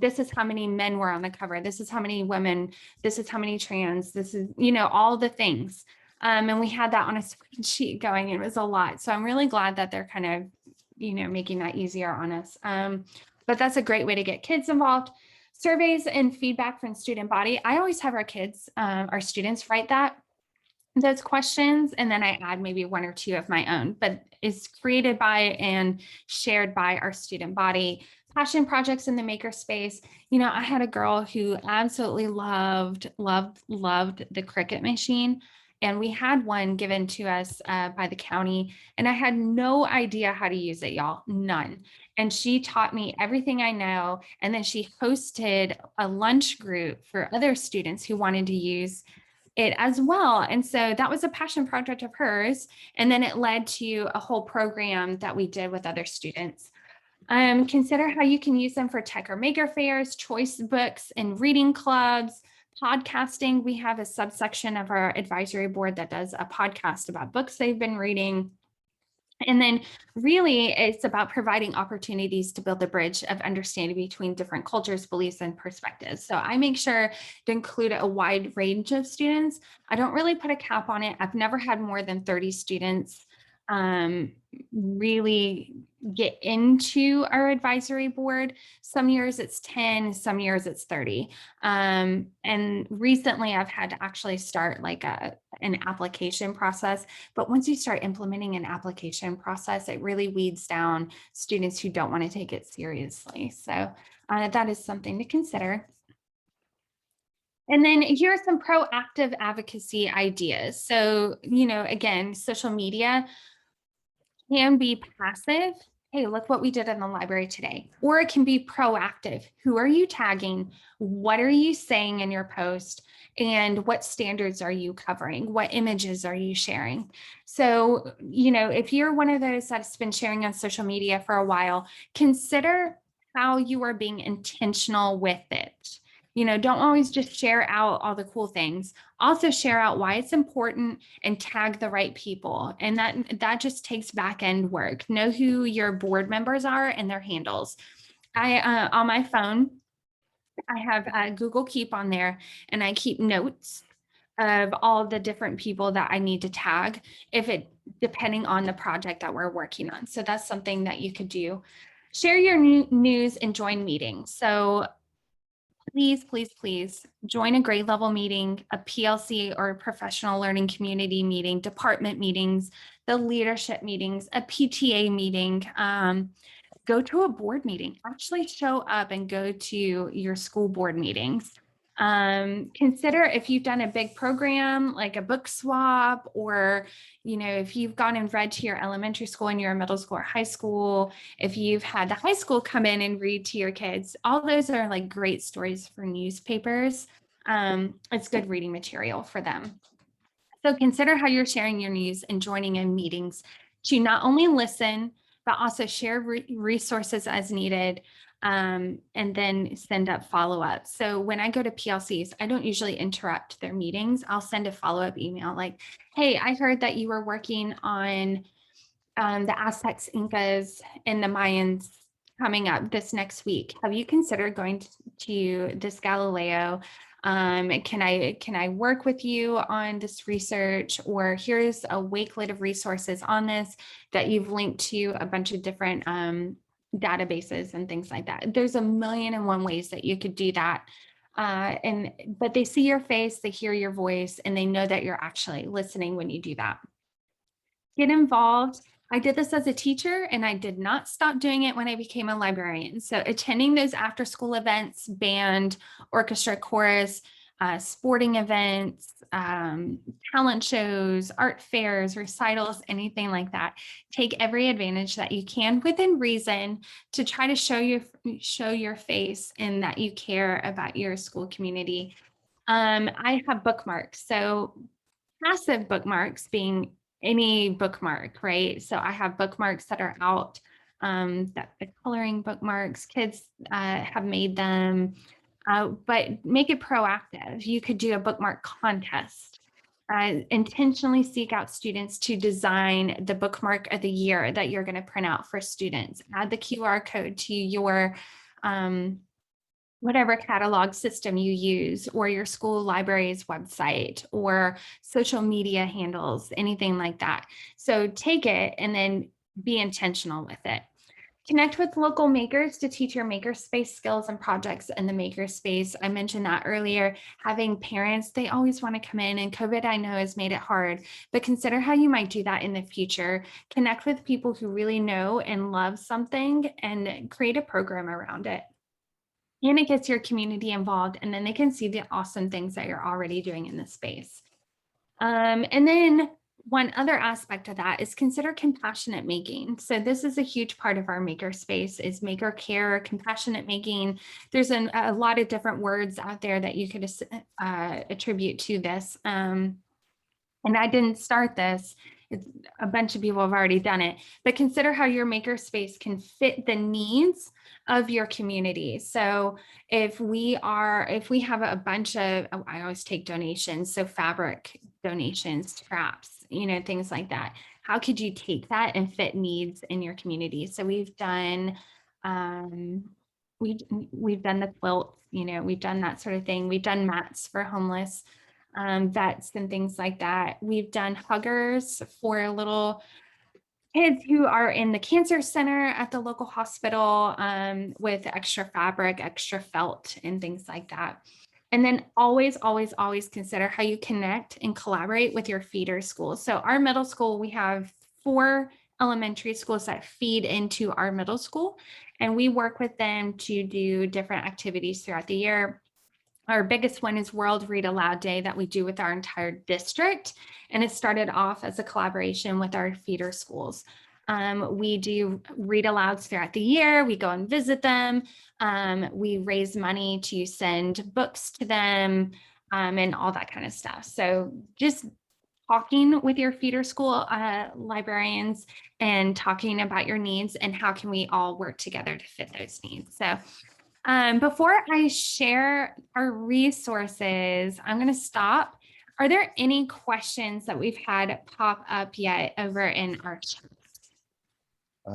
This is how many men were on the cover. This is how many women. This is how many trans. This is, all the things. And we had that on a spreadsheet going. It was a lot. So I'm really glad that they're kind of, making that easier on us. But that's a great way to get kids involved. Surveys and feedback from student body. I always have our students write those questions, and then I add maybe 1 or 2 of my own, but it's created by and shared by our student body. Passion projects in the makerspace. I had a girl who absolutely loved the Cricut machine, and we had one given to us by the county, and I had no idea how to use it, y'all, none. And she taught me everything I know, and then she hosted a lunch group for other students who wanted to use it as well. And so that was a passion project of hers. And then it led to a whole program that we did with other students. Consider how you can use them for tech or maker fairs, choice books and reading clubs, podcasting. We have a subsection of our advisory board that does a podcast about books they've been reading. And then really it's about providing opportunities to build a bridge of understanding between different cultures, beliefs, and perspectives. So I make sure to include a wide range of students. I don't really put a cap on it. I've never had more than 30 students, really get into our advisory board. Some years it's 10, some years it's 30. And recently I've had to actually start like an application process. But once you start implementing an application process, it really weeds down students who don't want to take it seriously. So that is something to consider. And then here are some proactive advocacy ideas. So, again, social media can be passive. Hey, look what we did in the library today. Or it can be proactive. Who are you tagging? What are you saying in your post? And what standards are you covering? What images are you sharing? So, if you're one of those that's been sharing on social media for a while, consider how you are being intentional with it. Don't always just share out all the cool things. Also share out why it's important and tag the right people. And that just takes back end work. Know who your board members are and their handles. On my phone, I have Google Keep on there, and I keep notes of all the different people that I need to tag depending on the project that we're working on. So that's something that you could do. Share your news and join meetings. So please, please, please join a grade level meeting, a PLC or a professional learning community meeting, department meetings, the leadership meetings, a PTA meeting. Go to a board meeting. Actually show up and go to your school board meetings. Consider if you've done a big program like a book swap, or if you've gone and read to your elementary school and you're a middle school or high school, if you've had the high school come in and read to your kids, all those are like great stories for newspapers. It's good reading material for them. So consider how you're sharing your news and joining in meetings to not only listen, but also share resources as needed, and then send up follow-up. So when I go to PLCs, I don't usually interrupt their meetings. I'll send a follow-up email like, hey, I heard that you were working on the Aztecs, Incas, and the Mayans coming up this next week. Have you considered going to this Galileo? Can I work with you on this research? Or here's a wakelet of resources on this that you've linked to a bunch of different databases and things like that. There's a million and one ways that you could do that. But they see your face, they hear your voice, and they know that you're actually listening when you do that. Get involved. I did this as a teacher, and I did not stop doing it when I became a librarian. So attending those after school events, band, orchestra, chorus, sporting events, talent shows, art fairs, recitals, anything like that. Take every advantage that you can within reason to try to show your face and that you care about your school community. I have bookmarks. So passive bookmarks being any bookmark, right? So I have bookmarks that are out, that the coloring bookmarks, kids have made them, but make it proactive. You could do a bookmark contest. Intentionally seek out students to design the bookmark of the year that you're going to print out for students. Add the QR code to your whatever catalog system you use, or your school library's website, or social media handles, anything like that. So take it and then be intentional with it. Connect with local makers to teach your makerspace skills and projects in the makerspace. I mentioned that earlier. Having parents, they always want to come in, and COVID, I know, has made it hard, but consider how you might do that in the future. Connect with people who really know and love something and create a program around it. And it gets your community involved, and then they can see the awesome things that you're already doing in this space. And then one other aspect of that is consider compassionate making. So this is a huge part of our maker space, is maker care, compassionate making. There's a lot of different words out there that you could attribute to this. And I didn't start this. A bunch of people have already done it, but consider how your maker space can fit the needs of your community. So if we have a bunch of, I always take donations, so fabric donations, scraps, things like that. How could you take that and fit needs in your community? So we've done, we've done the quilts, we've done that sort of thing. We've done mats for homeless vets and things like that. We've done huggers for little kids who are in the cancer center at the local hospital with extra fabric, extra felt, and things like that. And then always, always, always consider how you connect and collaborate with your feeder schools. So our middle school, we have 4 elementary schools that feed into our middle school, and we work with them to do different activities throughout the year. Our biggest one is World Read Aloud Day that we do with our entire district. And it started off as a collaboration with our feeder schools. We do read alouds throughout the year. We go and visit them. We raise money to send books to them and all that kind of stuff. So just talking with your feeder school librarians and talking about your needs and how can we all work together to fit those needs. So before I share our resources, I'm going to stop. Are there any questions that we've had pop up yet over in our chat?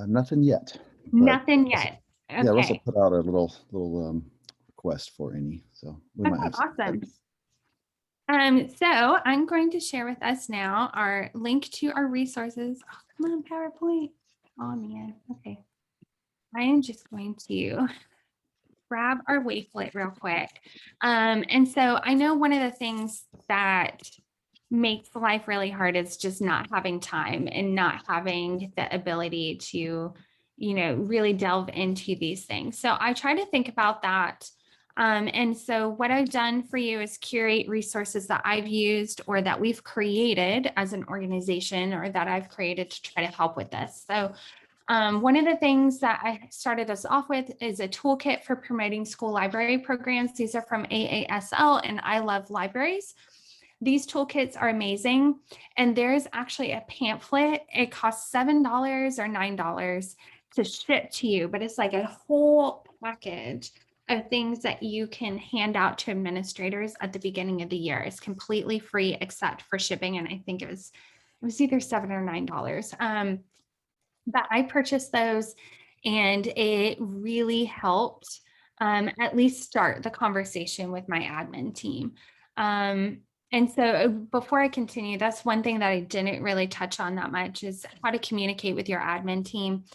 Nothing yet. Nothing yet. Okay. Yeah, Russell put out a little request for any, so we might have some. Awesome. So I'm going to share with us now our link to our resources. Oh, come on, PowerPoint. Oh man. Okay. I am just going to grab our wakelet real quick. And so I know one of the things that makes life really hard is just not having time and not having the ability to, really delve into these things. So I try to think about that. And so what I've done for you is curate resources that I've used or that we've created as an organization or that I've created to try to help with this. So one of the things that I started us off with is a toolkit for promoting school library programs. These are from AASL and I Love Libraries. These toolkits are amazing. And there's actually a pamphlet. It costs $7 or $9 to ship to you, but it's like a whole package of things that you can hand out to administrators at the beginning of the year. It's completely free except for shipping. And I think it was either $7 or $9. But I purchased those and it really helped at least start the conversation with my admin team. And so before I continue, that's one thing that I didn't really touch on that much is how to communicate with your admin team.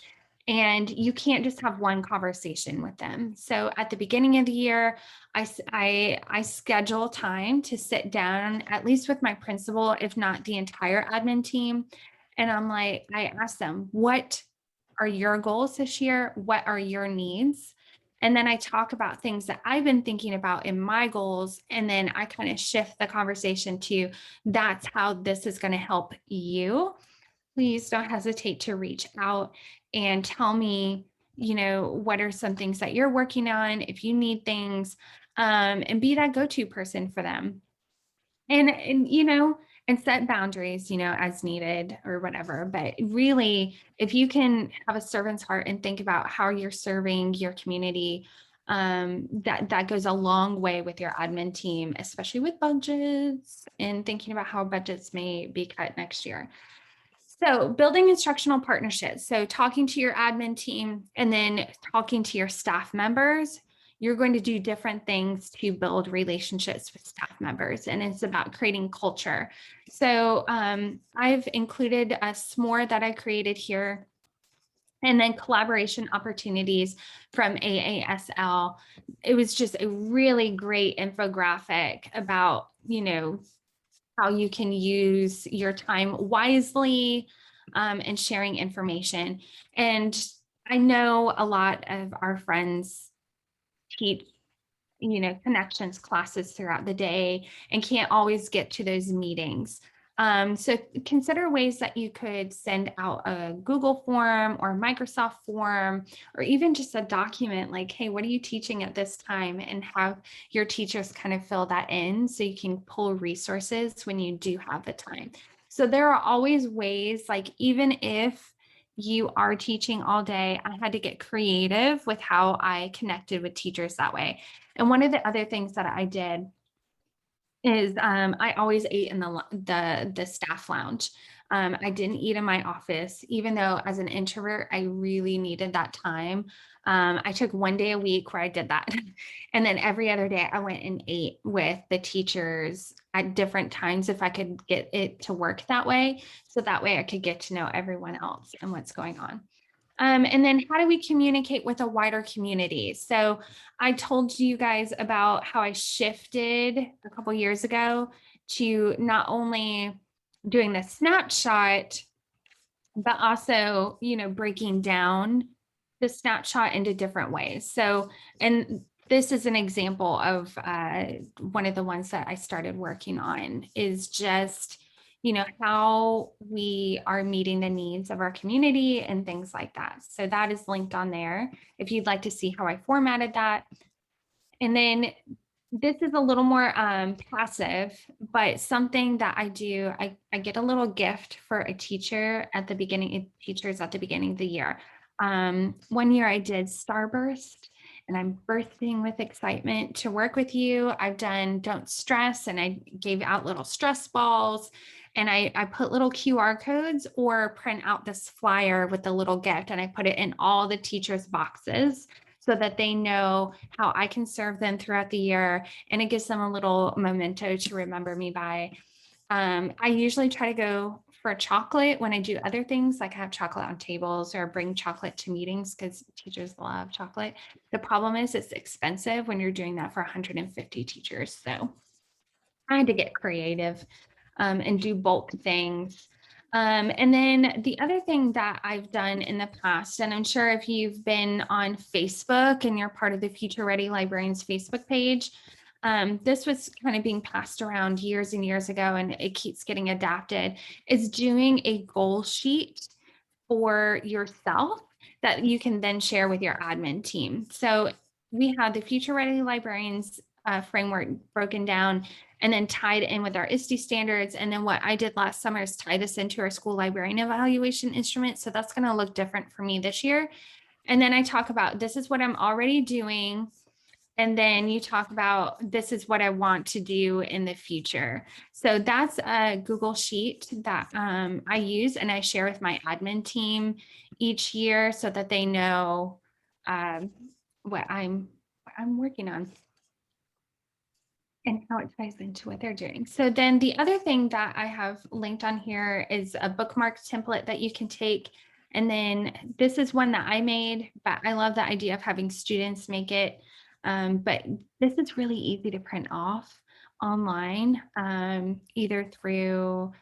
And you can't just have one conversation with them. So at the beginning of the year, I schedule time to sit down, at least with my principal, if not the entire admin team. And I ask them, what are your goals this year? What are your needs? And then I talk about things that I've been thinking about in my goals. And then I kind of shift the conversation to that's how this is going to help you. Please don't hesitate to reach out and tell me, what are some things that you're working on if you need things, and be that go-to person for them. And set boundaries, as needed or whatever. But really, if you can have a servant's heart and think about how you're serving your community, that goes a long way with your admin team, especially with budgets and thinking about how budgets may be cut next year. So building instructional partnerships. So talking to your admin team and then talking to your staff members. You're going to do different things to build relationships with staff members, and it's about creating culture. So I've included a s'more that I created here, and then collaboration opportunities from AASL. It was just a really great infographic about, how you can use your time wisely and sharing information. And I know a lot of our friends teach, connections classes throughout the day and can't always get to those meetings. So consider ways that you could send out a Google form or Microsoft form, or even just a document like, hey, what are you teaching at this time? And have your teachers kind of fill that in so you can pull resources when you do have the time. So there are always ways, like even if you are teaching all day, I had to get creative with how I connected with teachers that way. And one of the other things that I did is I always ate in the staff lounge. I didn't eat in my office, even though as an introvert, I really needed that time. I took 1 day a week where I did that. And then every other day I went and ate with the teachers at different times if I could get it to work that way. So that way I could get to know everyone else and what's going on. And then how do we communicate with a wider community? So I told you guys about how I shifted a couple years ago to not only doing the snapshot, but also, breaking down the snapshot into different ways. So, and this is an example of one of the ones that I started working on is just, how we are meeting the needs of our community and things like that. So that is linked on there if you'd like to see how I formatted that. And then this is a little more passive, but something that I do, I get a little gift for a teacher at the beginning, teachers at the beginning of the year. 1 year I did Starburst, and I'm bursting with excitement to work with you. I've done Don't Stress, and I gave out little stress balls, and I put little QR codes or print out this flyer with the little gift, and I put it in all the teachers' boxes so that they know how I can serve them throughout the year. And it gives them a little memento to remember me by. I usually try to go for chocolate when I do other things, like have chocolate on tables or bring chocolate to meetings because teachers love chocolate. The problem is it's expensive when you're doing that for 150 teachers. So I had to get creative and do bulk things. And then the other thing that I've done in the past, and I'm sure if you've been on Facebook and you're part of the Future Ready Librarians Facebook page, this was kind of being passed around years and years ago, and it keeps getting adapted, is doing a goal sheet for yourself that you can then share with your admin team. So we have the Future Ready Librarians framework broken down and then tied in with our ISTE standards. And then what I did last summer is tie this into our school librarian evaluation instrument. So that's going to look different for me this year. And then I talk about, this is what I'm already doing. And then you talk about, this is what I want to do in the future. So that's a Google Sheet that I use and I share with my admin team each year so that they know what I'm working on and how it ties into what they're doing. So then the other thing that I have linked on here is a bookmark template that you can take. And then this is one that I made, but I love the idea of having students make it. But this is really easy to print off online, either through,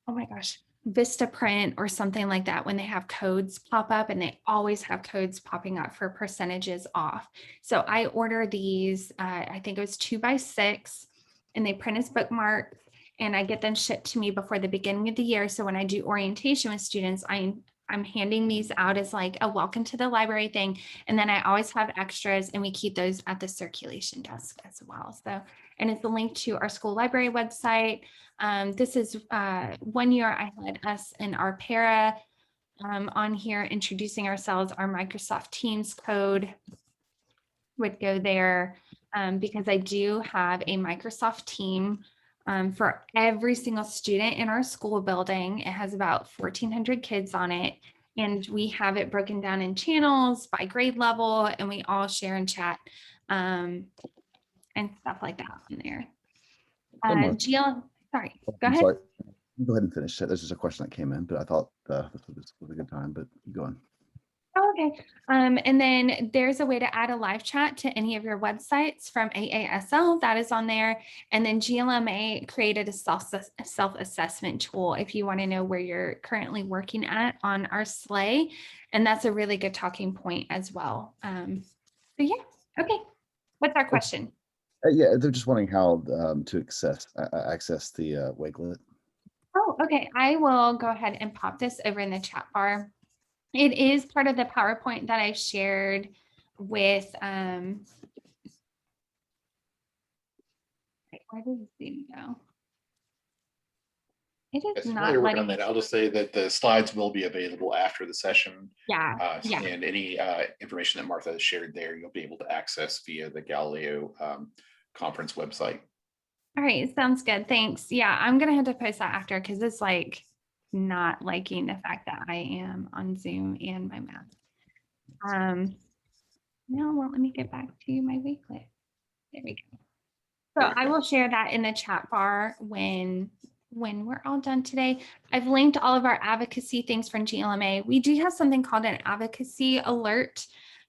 oh my gosh, Vistaprint or something like that when they have codes pop up, and they always have codes popping up for percentages off. So I order these, I think it was 2x6, and they print as bookmarks, and I get them shipped to me before the beginning of the year. So when I do orientation with students, I'm handing these out as like a welcome to the library thing. And then I always have extras, and we keep those at the circulation desk as well. So, and it's a link to our school library website. This is 1 year I had us and our para on here introducing ourselves. Our Microsoft Teams code would go there because I do have a Microsoft team for every single student in our school building. It has about 1,400 kids on it. And we have it broken down in channels by grade level, and we all share and chat and stuff like that on there. Jill, sorry, go ahead. Sorry. Go ahead and finish. There's just a question that came in, but I thought this was a good time, but keep going. Oh, okay. And then there's a way to add a live chat to any of your websites from AASL that is on there. And then GLMA created a self-assessment tool if you want to know where you're currently working at on our SLAY. And that's a really good talking point as well. So yeah, okay. What's our question? Yeah, they're just wondering how to access the Wakelet. Oh, okay. I will go ahead and pop this over in the chat bar. It is part of the PowerPoint that I shared with, where did the Zoom go? It is Yes, not while you're working letting on that, I'll just say that the slides will be available after the session. Yeah. And any information that Martha has shared there, you'll be able to access via the Galileo conference website. All right, sounds good. Thanks. Yeah, I'm gonna have to post that after because it's like not liking the fact that I am on Zoom and my mask. No, well, let me get back to my Wakelet. There we go. So I will share that in the chat bar when we're all done today. I've linked all of our advocacy things from GLMA. We do have something called an advocacy alert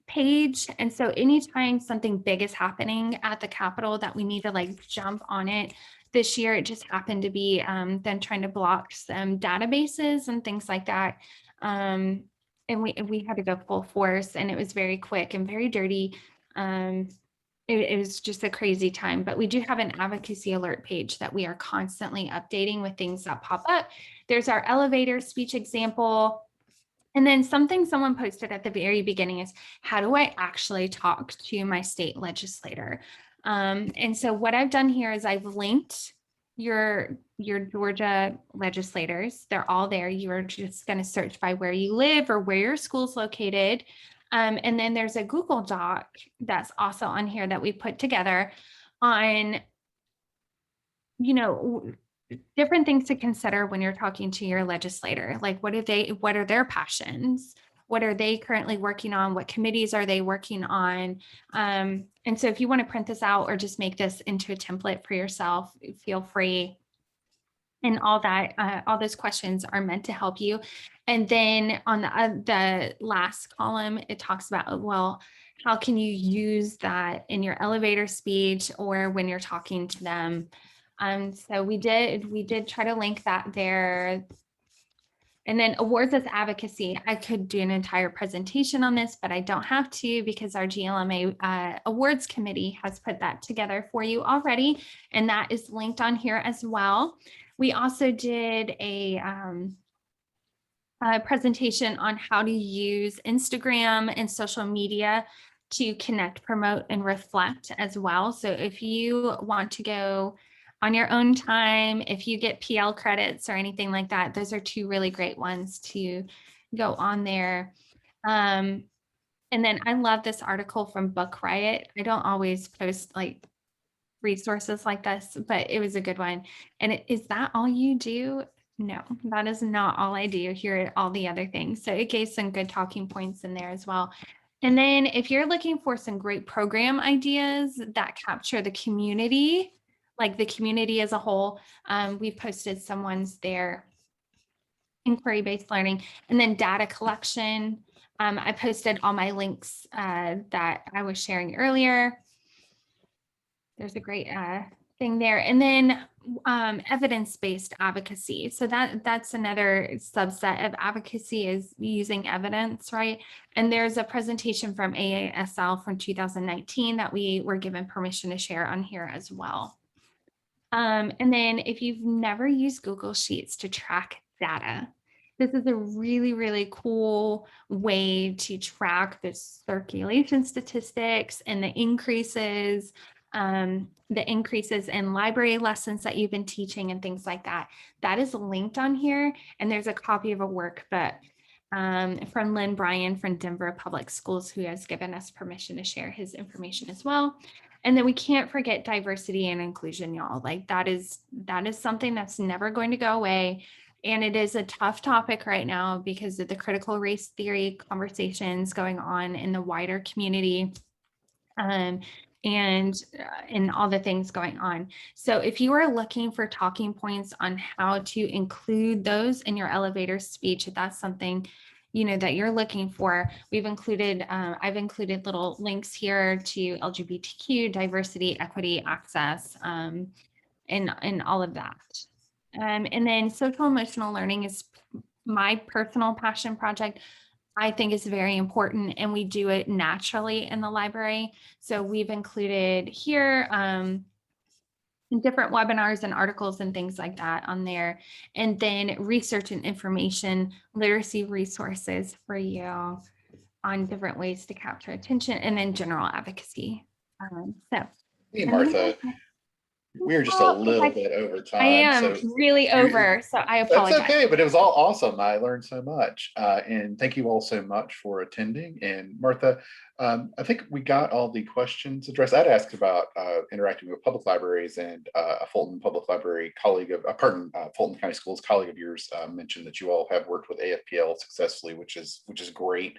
page. And so anytime something big is happening at the Capitol that we need to like jump on it, this year it just happened to be them trying to block some databases and things like that. And we had to go full force, and it was very quick and very dirty. It was just a crazy time, but we do have an advocacy alert page that we are constantly updating with things that pop up. There's our elevator speech example. And then something someone posted at the very beginning is, how do I actually talk to my state legislator? And so what I've done here is I've linked your Georgia legislators. They're all there. You're just going to search by where you live or where your school's located. And then there's a Google Doc that's also on here that we put together on, different things to consider when you're talking to your legislator. Like, what are their passions? What are they currently working on? What committees are they working on? And so if you want to print this out or just make this into a template for yourself, feel free. And all that, all those questions are meant to help you. And then on the last column, it talks about, well, how can you use that in your elevator speech or when you're talking to them? So we did try to link that there. And then awards as advocacy. I could do an entire presentation on this, but I don't have to because our GLMA awards committee has put that together for you already. And that is linked on here as well. We also did a presentation on how to use Instagram and social media to connect, promote, and reflect as well. So if you want to go on your own time, if you get PL credits or anything like that, those are two really great ones to go on there. And then I love this article from Book Riot. I don't always post like resources like this, but it was a good one. And is that all you do? No, that is not all I do. Here are all the other things. So it gave some good talking points in there as well. And then if you're looking for some great program ideas that capture the community, like the community as a whole, we posted some ones there. Inquiry-based learning, and then data collection. I posted all my links that I was sharing earlier. There's a great thing there. And then evidence-based advocacy. So that's another subset of advocacy, is using evidence, right? And there's a presentation from AASL from 2019 that we were given permission to share on here as well. And then if you've never used Google Sheets to track data, this is a really, really cool way to track the circulation statistics and the increases in library lessons that you've been teaching and things like that. That is linked on here. And there's a copy of a workbook from Lynn Bryan from Denver Public Schools, who has given us permission to share his information as well. And then we can't forget diversity and inclusion, y'all. Like that is something that's never going to go away. And it is a tough topic right now because of the critical race theory conversations going on in the wider community. And all the things going on. So if you are looking for talking points on how to include those in your elevator speech, if that's something that you're looking for, we've included, I've included little links here to LGBTQ, diversity, equity, access, and all of that. And then social emotional learning is my personal passion project. I think is very important, and we do it naturally in the library. So we've included here different webinars and articles and things like that on there. And then research and information literacy resources for you on different ways to capture attention, and then general advocacy. Hey, Martha. we're just a Oh, little okay. bit over I time. am So really over, so I that's apologize. okay, but it was all awesome. I learned so much. And thank you all so much for attending. And Martha, I think we got all the questions addressed. I'd asked about interacting with public libraries, and a Fulton Public Library colleague of, Fulton County Schools colleague of yours mentioned that you all have worked with AFPL successfully, which is great.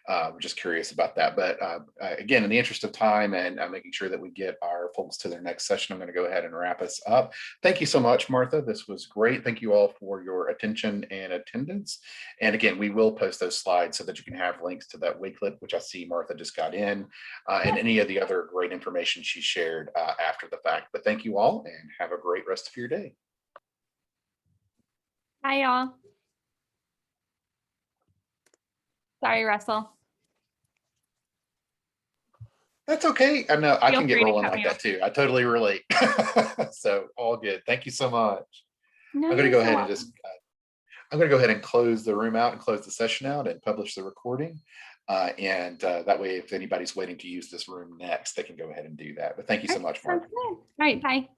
We're just curious about that. But again, in the interest of time and making sure that we get our folks to their next session, I'm going to go ahead and wrap us up. Thank you so much, Martha. This was great. Thank you all for your attention and attendance. And again, we will post those slides so that you can have links to that Wakelet, which I see Martha just got in, and any of the other great information she shared after the fact. But thank you all, and have a great rest of your day. Bye, y'all. Sorry, Russell. That's okay. I know I Feel can get free to rolling cut like me that off. too. I totally relate. So all good. Thank you so much. No, I'm going to you're go so ahead and welcome. just, I'm going to go ahead and close the room out and close the session out and publish the recording. That way, if anybody's waiting to use this room next, they can go ahead and do that. But thank you so All right, much, sounds Mark. good. All right, bye.